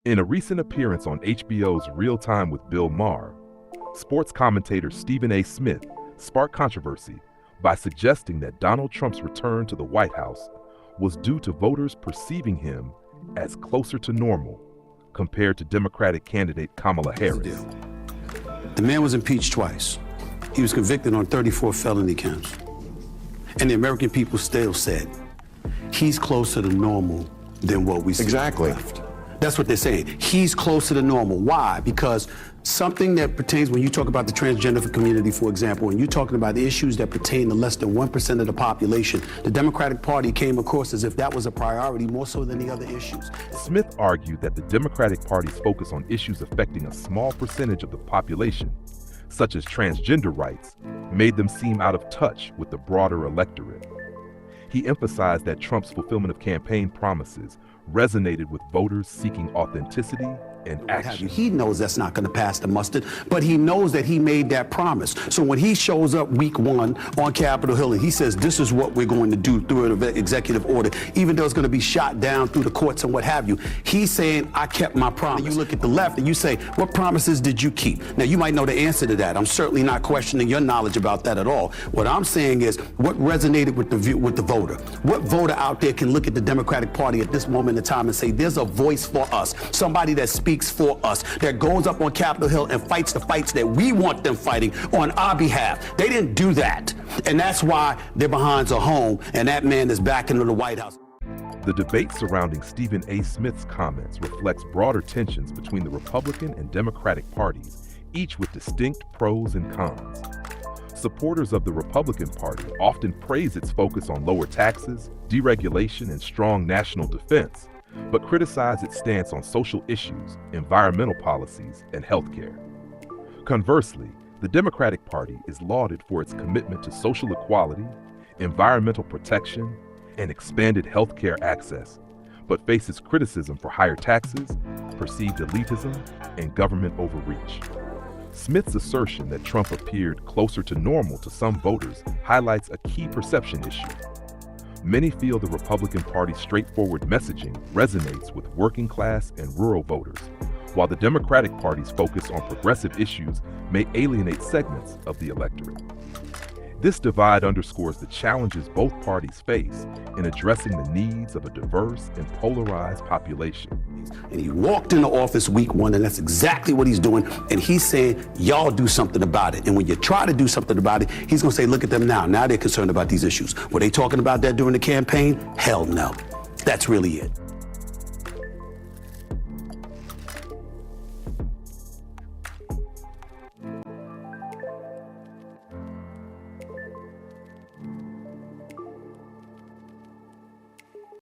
In a recent appearance on HBO's Real Time with Bill Maher, sports commentator Stephen A. Smith sparked controversy by suggesting that Donald Trump's return to the White House was due to voters perceiving him as closer to normal compared to Democratic candidate Kamala Harris. The man was impeached twice. He was convicted on 34 felony counts. And the American people still said, he's closer to normal than what we see. Exactly. Left. That's what they're saying. He's closer to normal. Why? Because something that pertains, when you talk about the transgender community, for example, and you're talking about the issues that pertain to less than 1% of the population, the Democratic Party came across as if that was a priority more so than the other issues. Smith argued that the Democratic Party's focus on issues affecting a small percentage of the population, such as transgender rights, made them seem out of touch with the broader electorate. He emphasized that Trump's fulfillment of campaign promises resonated with voters seeking authenticity and action. He knows that's not going to pass the mustard, but he knows that he made that promise. So when he shows up week 1 on Capitol Hill and he says, this is what we're going to do through an executive order, even though it's going to be shot down through the courts and what have you, he's saying, I kept my promise. You look at the left and you say, what promises did you keep? Now, you might know the answer to that. I'm certainly not questioning your knowledge about that at all. What I'm saying is what resonated with the voter. What voter out there can look at the Democratic Party at this moment in time and say, there's a voice for us, somebody that speaks for us, that goes up on Capitol Hill and fights the fights that we want them fighting on our behalf. They didn't do that. And that's why their behinds are home and that man is back into the White House. The debate surrounding Stephen A. Smith's comments reflects broader tensions between the Republican and Democratic parties, each with distinct pros and cons. Supporters of the Republican Party often praise its focus on lower taxes, deregulation, and strong national defense, but criticize its stance on social issues, environmental policies, and healthcare. Conversely, the Democratic Party is lauded for its commitment to social equality, environmental protection, and expanded healthcare access, but faces criticism for higher taxes, perceived elitism, and government overreach. Smith's assertion that Trump appeared closer to normal to some voters highlights a key perception issue. Many feel the Republican Party's straightforward messaging resonates with working class and rural voters, while the Democratic Party's focus on progressive issues may alienate segments of the electorate. This divide underscores the challenges both parties face in addressing the needs of a diverse and polarized population. And he walked into office week 1, and that's exactly what he's doing. And he's saying, y'all do something about it. And when you try to do something about it, he's going to say, look at them now. Now they're concerned about these issues. Were they talking about that during the campaign? Hell no. That's really it.